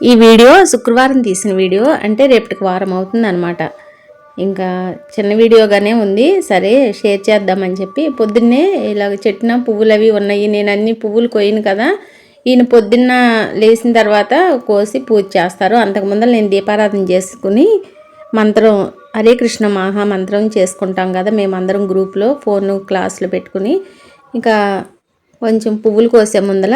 ఈ వీడియో శుక్రవారం తీసిన వీడియో, అంటే రేపటికి వారం అవుతుంది అనమాట. ఇంకా చిన్న వీడియోగానే ఉంది, సరే షేర్ చేద్దామని చెప్పి. పొద్దున్నే ఇలాగ చెట్టున పువ్వులు అవి ఉన్నాయి, నేను అన్ని పువ్వులు కోయను కదా. ఈయన పొద్దున్న లేచిన తర్వాత కోసి పూజ చేస్తారు. అంతకుముందు నేను దీపారాధన చేసుకుని మంత్రం హరే కృష్ణ మహామంత్రం చేసుకుంటాం కదా మేమందరం గ్రూప్లో ఫోన్ క్లాసులు పెట్టుకుని. ఇంకా కొంచెం పువ్వులు కోసే ముందల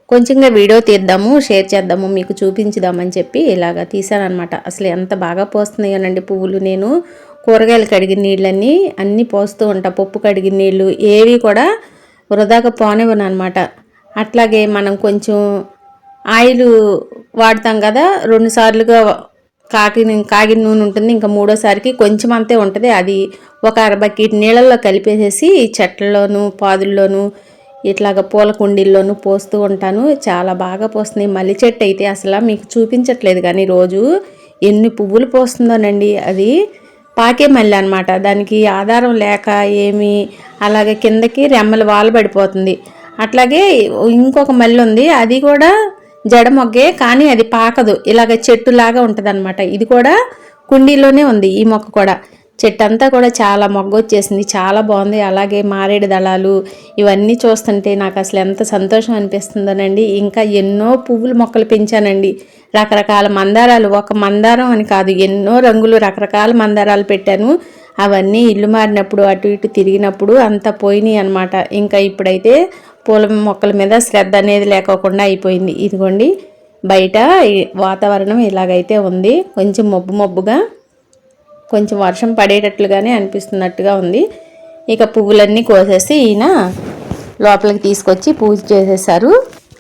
కొంచెంగా వీడియో తీద్దాము, షేర్ చేద్దాము, మీకు చూపించుదామని చెప్పి ఇలాగ తీసానమాట. అసలు ఎంత బాగా పోస్తున్నాయోనండి పువ్వులు. నేను కూరగాయలు కడిగిన నీళ్ళన్నీ అన్నీ పోస్తూ ఉంటా, పప్పు కడిగిన నీళ్ళు ఏవి కూడా వృధాగా పోనివ్వను అనమాట. అట్లాగే మనం కొంచెం ఆయిల్ వాడతాం కదా, 2 సార్లుగా కాగిన నూనె ఉంటుంది, ఇంకా మూడోసారికి కొంచెం అంతే ఉంటుంది. అది ఒక 1/2 బకెట్ నీళ్ళల్లో కలిపేసేసి చెట్లలోనూ పాదుల్లోనూ ఇట్లాగ పూల కుండీల్లోనూ పోస్తూ ఉంటాను. చాలా బాగా పోస్తున్నాయి. మల్లి చెట్టు అయితే అసలు మీకు చూపించట్లేదు కానీ రోజు ఎన్ని పువ్వులు పోస్తుందోనండి. అది పాకే మల్లి అనమాట, దానికి ఆధారం లేక ఏమి అలాగే కిందకి రెమ్మలు వాలు పడిపోతుంది. అట్లాగే ఇంకొక మల్లి ఉంది, అది కూడా జడ మొగ్గే కానీ అది పాకదు, ఇలాగ చెట్టులాగా ఉంటుంది అనమాట. ఇది కూడా కుండీలోనే ఉంది. ఈ మొక్క కూడా చెట్టు అంతా కూడా చాలా మొగ్గ వచ్చేసింది, చాలా బాగుంది. అలాగే మారేడు దళాలు ఇవన్నీ చూస్తుంటే నాకు అసలు ఎంత సంతోషం అనిపిస్తుందోనండి. ఇంకా ఎన్నో పువ్వుల మొక్కలు పెంచానండి, రకరకాల మందారాలు, ఒక మందారం అని కాదు ఎన్నో రంగులు రకరకాల మందారాలు పెట్టాను. అవన్నీ ఇల్లు మారినప్పుడు అటు ఇటు తిరిగినప్పుడు అంతా పోయినాయి అనమాట. ఇంకా ఇప్పుడైతే పూల మొక్కల మీద శ్రద్ధ అనేది లేకోకుండా అయిపోయింది. ఇదిగోండి బయట వాతావరణం ఇలాగైతే ఉంది, కొంచెం మబ్బుగా కొంచెం వర్షం పడేటట్లుగానే అనిపిస్తున్నట్టుగా ఉంది. ఇక పువ్వులన్నీ కోసేసి ఈయన లోపలికి తీసుకొచ్చి పూజ చేసేసారు.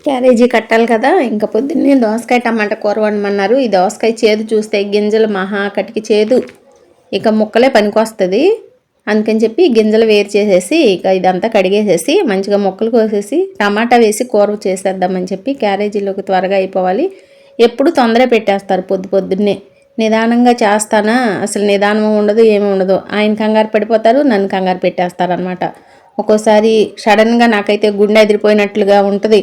క్యారేజీ కట్టాలి కదా. ఇంకా పొద్దున్నే దోసకాయ టమాటా కూర వండమన్నారు. ఈ దోసకాయ చేదు చూస్తే గింజలు మహా కటికి చేదు, ఇక ముక్కలే పనికొస్తుంది. అందుకని చెప్పి గింజలు వేరు చేసేసి ఇక ఇదంతా కడిగేసేసి మంచిగా ముక్కలు కోసేసి టమాటా వేసి కూర చేసేద్దామని చెప్పి. క్యారేజీలోకి త్వరగా అయిపోవాలి. ఎప్పుడు తొందర పెట్టేస్తారు పొద్దున్నే. నిదానంగా చేస్తానా, అసలు నిదానం ఉండదు, ఏమీ ఉండదు. ఆయన కంగారు పడిపోతారు, నన్ను కంగారు పెట్టేస్తారనమాట. ఒక్కోసారి సడన్గా నాకైతే గుండె ఎదిరిపోయినట్లుగా ఉంటుంది.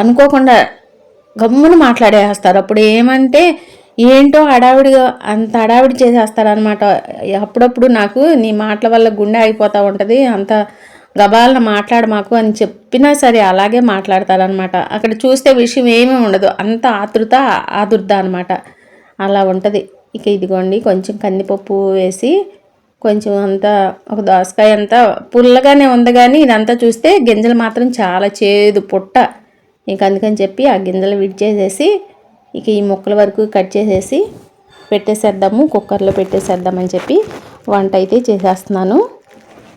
అనుకోకుండా గమ్మున మాట్లాడేస్తారు. అప్పుడు ఏమంటే ఏంటో హడావిడిగా అంత హడావిడి చేసేస్తారనమాట. అప్పుడప్పుడు నాకు నీ మాటల వల్ల గుండె అయిపోతూ ఉంటుంది, అంత గబాలను మాట్లాడు మాకు అని చెప్పినా సరే అలాగే మాట్లాడతారనమాట. అక్కడ చూస్తే విషయం ఏమీ ఉండదు, అంత ఆదుర్ద అనమాట. అలా ఉంటుంది. ఇక ఇదిగోండి కొంచెం కందిపప్పు వేసి కొంచెం అంతా ఒక దోసకాయ అంతా పుల్లగానే ఉంది, కానీ ఇదంతా చూస్తే గింజలు మాత్రం చాలా చేదు పుట్ట. ఇంక అందుకని చెప్పి ఆ గింజలు విడిచేసేసి ఇక ఈ ముక్కల వరకు కట్ చేసేసి పెట్టేసేద్దాము, కుక్కర్లో పెట్టేసేద్దామని చెప్పి వంట అయితే చేసేస్తున్నాను.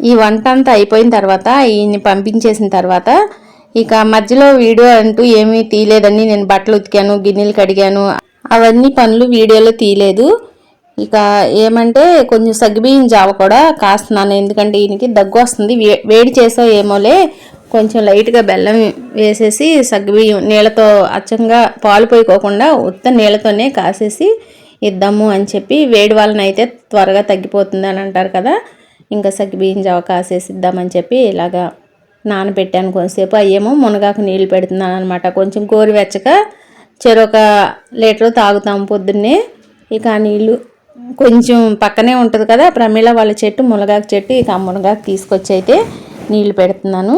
ఈ వంట అంతా అయిపోయిన తర్వాత ఈయన్ని పంపించేసిన తర్వాత ఇక మధ్యలో వీడియో అంటూ ఏమీ తీయలేదండి. నేను బట్టలు ఉతికాను, గిన్నెలు కడిగాను, అవన్నీ పనులు వీడియోలో తీయలేదు. ఇక ఏమంటే కొంచెం సగ్గుబియ్యం జావ కూడా కాస్తున్నాను, ఎందుకంటే ఈయనకి దగ్గు వస్తుంది. వేడి చేసో ఏమోలే, కొంచెం లైట్గా బెల్లం వేసేసి సగ్గుబియ్యం నీళ్ళతో అచ్చంగా పాలు పోయికోకుండా ఉత్త నీళ్ళతోనే కాసేసి ఇద్దాము అని చెప్పి. వేడి వాళ్ళని అయితే త్వరగా తగ్గిపోతుంది అని అంటారు కదా. ఇంకా సగ్గుబియ్యం జావ కాసేసి ఇద్దామని చెప్పి ఇలాగా నానబెట్టాను కొంతసేపు. అయ్యేమో మునగాకు నీళ్ళు పెడుతున్నాను అనమాట. కొంచెం గోరువెచ్చగా చెరొక లీటరు తాగుతాము పొద్దున్నే. ఇక ఆ నీళ్ళు కొంచెం పక్కనే ఉంటుంది కదా ప్రమీల వాళ్ళ చెట్టు, మునగాకు చెట్టు. ఇక ఆ మునగాకు తీసుకొచ్చి అయితే నీళ్ళు పెడుతున్నాను.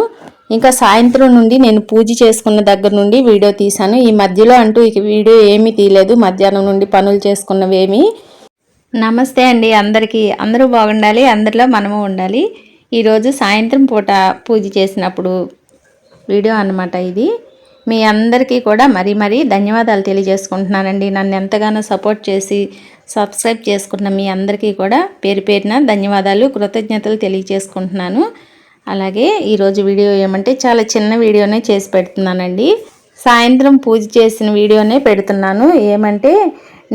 ఇంకా సాయంత్రం నుండి నేను పూజ చేసుకున్న దగ్గర నుండి వీడియో తీశాను. ఈ మధ్యలో అంటూ ఇక వీడియో ఏమీ తీయలేదు, మధ్యాహ్నం నుండి పనులు చేసుకున్నవేమీ. నమస్తే అండి అందరికీ. అందరూ బాగుండాలి, అందరిలో మనము ఉండాలి. ఈరోజు సాయంత్రం పూట పూజ చేసినప్పుడు వీడియో అన్నమాట ఇది. మీ అందరికీ కూడా మరీ ధన్యవాదాలు తెలియజేసుకుంటున్నానండి. నన్ను ఎంతగానో సపోర్ట్ చేసి సబ్స్క్రైబ్ చేసుకున్న మీ అందరికీ కూడా పేరు పేరున ధన్యవాదాలు, కృతజ్ఞతలు తెలియజేసుకుంటున్నాను. అలాగే ఈరోజు వీడియో ఏమంటే చాలా చిన్న వీడియోనే చేసి పెడుతున్నానండి. సాయంత్రం పూజ చేసిన వీడియోనే పెడుతున్నాను. ఏమంటే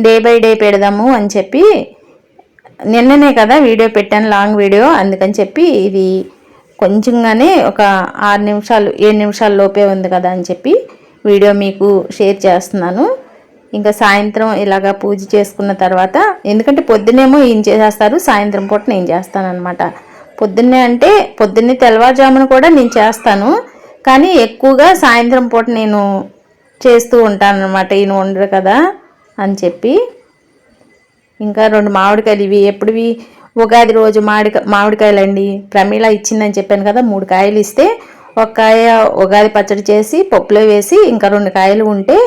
డే బై డే పెడదాము అని చెప్పి. నిన్ననే కదా వీడియో పెట్టాను, లాంగ్ వీడియో, అందుకని చెప్పి ఇది కొంచెంగానే ఒక 6 నిమిషాలు 7 నిమిషాల లోపే ఉంది కదా అని చెప్పి వీడియో మీకు షేర్ చేస్తున్నాను. ఇంకా సాయంత్రం ఇలాగా పూజ చేసుకున్న తర్వాత, ఎందుకంటే పొద్దునేమో ఈయన చేసేస్తారు, సాయంత్రం పూట నేను చేస్తానన్నమాట. పొద్దున్నే అంటే పొద్దున్నే తెల్లవారుజామున కూడా నేను చేస్తాను, కానీ ఎక్కువగా సాయంత్రం పూట నేను చేస్తూ ఉంటాను అనమాట, ఈయన ఉండరు కదా అని చెప్పి. ఇంకా 2 మామిడికాయలు, ఇవి ఎప్పుడువి ఉగాది రోజు మామిడికాయలండి. ప్రమీల ఇచ్చిందని చెప్పాను కదా, 3 కాయలు ఇస్తే 1 కాయ ఉగాది పచ్చడి చేసి పప్పులో వేసి ఇంకా 2 కాయలు ఉంటే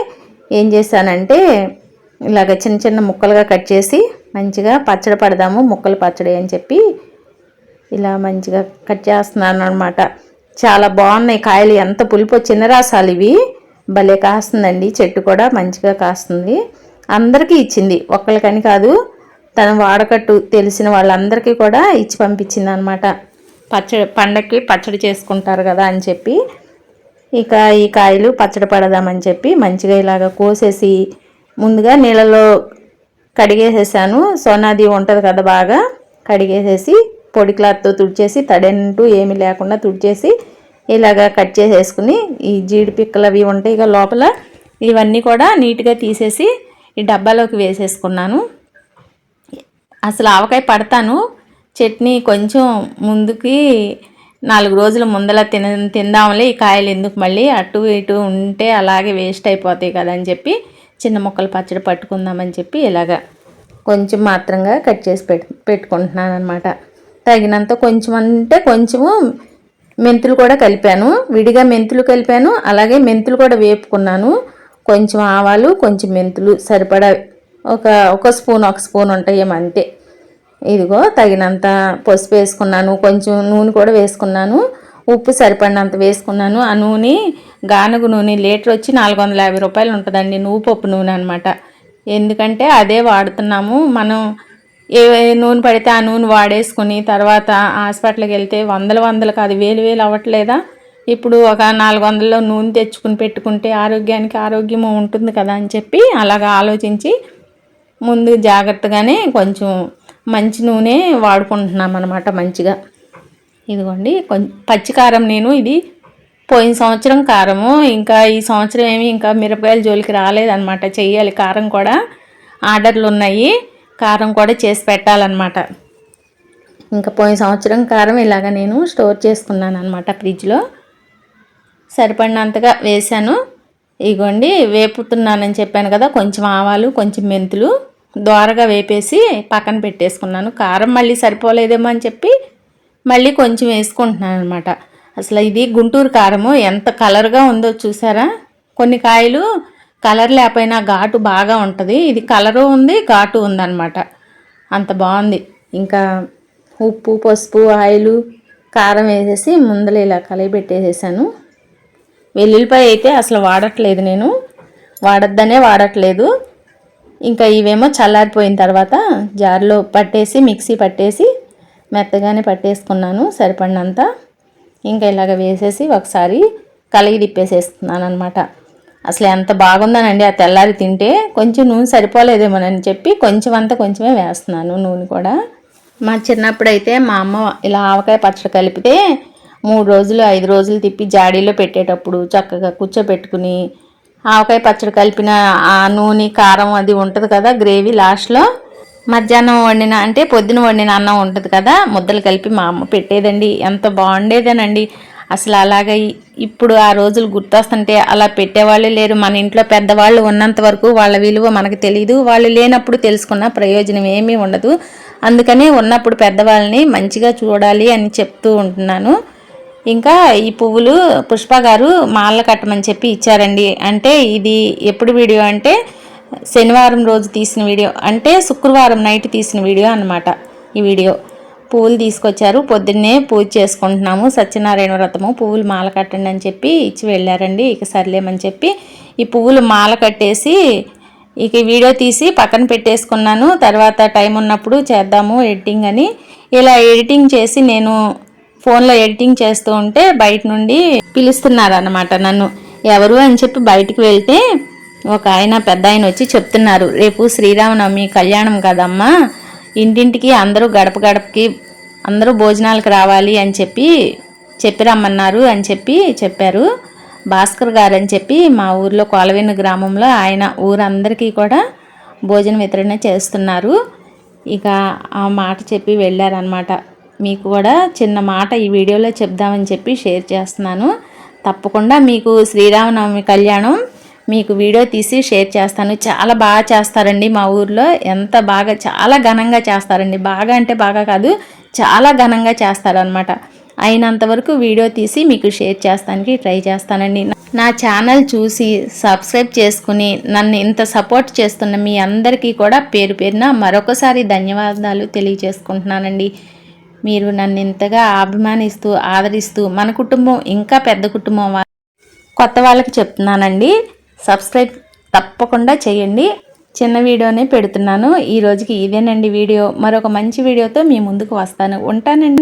ఏం చేశానంటే ఇలాగ చిన్న చిన్న ముక్కలుగా కట్ చేసి మంచిగా పచ్చడి పడదాము, ముక్కలు పచ్చడి అని చెప్పి ఇలా మంచిగా కట్ చేస్తున్నాను అనమాట. చాలా బాగున్నాయి కాయలు, ఎంత పులిపో, చిన్న రాసాలు ఇవి, భలే కాస్తుందండి. చెట్టు కూడా మంచిగా కాస్తుంది. అందరికీ ఇచ్చింది, ఒక్కళ్ళకని కాదు, తన వాడకట్టు తెలిసిన వాళ్ళందరికీ కూడా ఇచ్చి పంపించింది అనమాట. పండక్కి పచ్చడి చేసుకుంటారు కదా అని చెప్పి. ఇక ఈ కాయలు పచ్చడి పడదామని చెప్పి మంచిగా ఇలాగ కోసేసి ముందుగా నీళ్ళలో కడిగేసేసాను. సోనాది ఉంటుంది కదా, బాగా కడిగేసేసి పొడి క్లాత్తో తుడిచేసి, తడంటూ ఏమీ లేకుండా తుడిచేసి ఇలాగా కట్ చేసేసుకుని, ఈ జీడి పిక్కలు అవి ఉంటాయి ఇక లోపల, ఇవన్నీ కూడా నీట్గా తీసేసి ఈ డబ్బాలోకి వేసేసుకున్నాను. అసలు ఆవకాయ పడతాను, చట్నీ కొంచెం ముందుకి 4 రోజుల ముందల తిందాంలే, ఈ కాయలు ఎందుకు మళ్ళీ అటు ఇటు ఉంటే అలాగే వేస్ట్ అయిపోతాయి కదా అని చెప్పి చిన్న ముక్కలు పచ్చడి పట్టుకుందామని చెప్పి ఇలాగా కొంచెం మాత్రంగా కట్ చేసి పెట్టుకుంటున్నాను అనమాట. తగినంత కొంచెం అంటే కొంచెము మెంతులు కూడా కలిపాను, విడిగా మెంతులు కలిపాను, అలాగే మెంతులు కూడా వేపుకున్నాను. కొంచెం ఆవాలు, కొంచెం మెంతులు సరిపడా ఒక స్పూన్ ఉంటాయేమో అంతే. ఇదిగో తగినంత పసుపు వేసుకున్నాను, కొంచెం నూనె కూడా వేసుకున్నాను, ఉప్పు సరిపడినంత వేసుకున్నాను. ఆ నూనె గానుగ నూనె లీటర్ వచ్చి 450 రూపాయలు ఉంటుందండి, నువ్వు పప్పు నూనె అనమాట. ఎందుకంటే అదే వాడుతున్నాము మనం. ఏ నూనె పడితే ఆ నూనె వాడేసుకుని తర్వాత హాస్పిటల్కి వెళ్తే వందలు కాదు, వేలు అవ్వట్లేదా. ఇప్పుడు ఒక 400లో నూనె తెచ్చుకుని పెట్టుకుంటే ఆరోగ్యానికి ఆరోగ్యము ఉంటుంది కదా అని చెప్పి అలాగా ఆలోచించి ముందు జాగ్రత్తగానే కొంచెం మంచి నూనె వాడుకుంటున్నాం అన్నమాట మంచిగా. ఇదిగోండి పచ్చికారం, నేను ఇది పోయిన సంవత్సరం కారము, ఇంకా ఈ సంవత్సరం ఏమి ఇంకా మిరపకాయల జోలికి రాలేదన్నమాట. చెయ్యాలి, కారం కూడా ఆర్డర్లు ఉన్నాయి, కారం కూడా చేసి పెట్టాలన్నమాట. ఇంకా పోయిన సంవత్సరం కారం ఇలాగ నేను స్టోర్ చేసుకున్నాను అనమాట ఫ్రిడ్జ్లో, సరిపడినంతగా వేశాను. ఇగోండి వేపుతున్నానని చెప్పాను కదా, కొంచెం ఆవాలు, కొంచెం మెంతులు దోరగా వేపేసి పక్కన పెట్టేసుకున్నాను. కారం మళ్ళీ సరిపోలేదేమో అని చెప్పి మళ్ళీ కొంచెం వేసుకుంటున్నాను అనమాట. అసలు ఇది గుంటూరు కారము, ఎంత కలర్గా ఉందో చూసారా. కొన్ని కాయలు కలర్ లేకపోయినా ఘాటు బాగా ఉంటుంది, ఇది కలరు ఉంది, ఘాటు ఉందన్నమాట, అంత బాగుంది. ఇంకా ఉప్పు, పసుపు, ఆయిలు, కారం వేసేసి ముందర ఇలా కలిపి పెట్టేసేసాను. వెల్లుల్లిపాయ అయితే అసలు వాడట్లేదు, నేను వాడొద్దనే వాడట్లేదు. ఇంకా ఇవేమో చల్లారిపోయిన తర్వాత జార్లో పట్టేసి మిక్సీ పట్టేసి మెత్తగానే పట్టేసుకున్నాను సరిపడినంత. ఇంకా ఇలాగ వేసేసి ఒకసారి కలిగి తిప్పేసేస్తున్నాను అనమాట. అసలు ఎంత బాగుందనండి, ఆ తెల్లారి తింటే. కొంచెం నూనె సరిపోలేదేమోనని చెప్పి కొంచెమే వేస్తున్నాను నూనె కూడా. మా చిన్నప్పుడైతే మా అమ్మ ఇలా ఆవకాయ పచ్చడి కలిపితే 3 రోజులు 5 రోజులు తిప్పి జాడీలో పెట్టేటప్పుడు చక్కగా కూర్చోబెట్టుకుని ఆవకాయ పచ్చడి కలిపిన ఆ నూనె కారం అది ఉంటుంది కదా గ్రేవీ, లాస్ట్లో మధ్యాహ్నం వండిన అంటే పొద్దున వండిన అన్నం ఉంటుంది కదా, ముద్దలు కలిపి మా అమ్మ పెట్టేదండి. ఎంత బాగుండేదేనండి అసలు. అలాగే ఇప్పుడు ఆ రోజులు గుర్తొస్తుంటే అలా పెట్టేవాళ్ళు లేరు. మన ఇంట్లో పెద్దవాళ్ళు ఉన్నంత వరకు వాళ్ళ విలువ మనకు తెలియదు, వాళ్ళు లేనప్పుడు తెలుసుకున్న ప్రయోజనం ఏమీ ఉండదు. అందుకనే ఉన్నప్పుడు పెద్దవాళ్ళని మంచిగా చూడాలి అని చెప్తూ ఉంటున్నాను. ఇంకా ఈ పువ్వులు పుష్ప గారు మాల కట్టమని చెప్పి ఇచ్చారండి. అంటే ఇది ఎప్పుడు వీడియో అంటే శనివారం రోజు తీసిన వీడియో, అంటే శుక్రవారం నైట్ తీసిన వీడియో అన్నమాట. ఈ వీడియో పువ్వులు తీసుకొచ్చారు, పొద్దున్నే పూజ చేసుకుంటున్నాము, సత్యనారాయణ వ్రతము, పువ్వులు మాల కట్టండి అని చెప్పి ఇచ్చి వెళ్ళారండి. ఇక సర్లేమని చెప్పి ఈ పువ్వులు మాల కట్టేసి ఇక వీడియో తీసి పక్కన పెట్టేసుకున్నాను. తర్వాత టైం ఉన్నప్పుడు చేద్దాము ఎడిటింగ్ అని ఇలా ఎడిటింగ్ చేసి నేను ఫోన్లో ఎడిటింగ్ చేస్తూ ఉంటే బయట నుండి పిలుస్తున్నారు అన్నమాట నన్ను. ఎవరు అని చెప్పి బయటికి వెళ్తే ఒక ఆయన, పెద్ద ఆయన వచ్చి చెప్తున్నారు, రేపు శ్రీరామనవమి కళ్యాణం కదమ్మా, ఇంటింటికి అందరూ గడప గడపకి అందరూ భోజనాలకు రావాలి అని చెప్పి రమ్మన్నారు అని చెప్పారు. భాస్కర్ గారు అని చెప్పి మా ఊర్లో కోలవెన్ను గ్రామంలో ఆయన ఊరందరికీ కూడా భోజన వితరణ చేస్తున్నారు. ఇక ఆ మాట చెప్పి వెళ్ళారనమాట. మీకు కూడా చిన్న మాట ఈ వీడియోలో చెప్దామని చెప్పి షేర్ చేస్తున్నాను. తప్పకుండా మీకు శ్రీరామనవమి కళ్యాణం మీకు వీడియో తీసి షేర్ చేస్తాను. చాలా బాగా చేస్తారండి మా ఊర్లో. ఎంత బాగా చాలా ఘనంగా చేస్తారండి. బాగా అంటే బాగా కాదు, చాలా ఘనంగా చేస్తారనమాట. అయినంత వరకు వీడియో తీసి మీకు షేర్ చేస్తానికి ట్రై చేస్తానండి. నా ఛానల్ చూసి సబ్స్క్రైబ్ చేసుకుని నన్ను ఇంత సపోర్ట్ చేస్తున్న మీ అందరికీ కూడా పేరు పేరున మరొకసారి ధన్యవాదాలు తెలియజేసుకుంటున్నానండి. మీరు నన్ను ఇంతగా అభిమానిస్తూ ఆదరిస్తూ మన కుటుంబం ఇంకా పెద్ద కుటుంబం కొత్త వాళ్ళకి చెప్తున్నానండి, సబ్స్క్రైబ్ తప్పకుండా చేయండి. చిన్న వీడియోనే పెడుతున్నాను. ఈ రోజుకి ఇదేనండి వీడియో. మరొక మంచి వీడియోతో మీ ముందుకు వస్తాను. ఉంటానండి.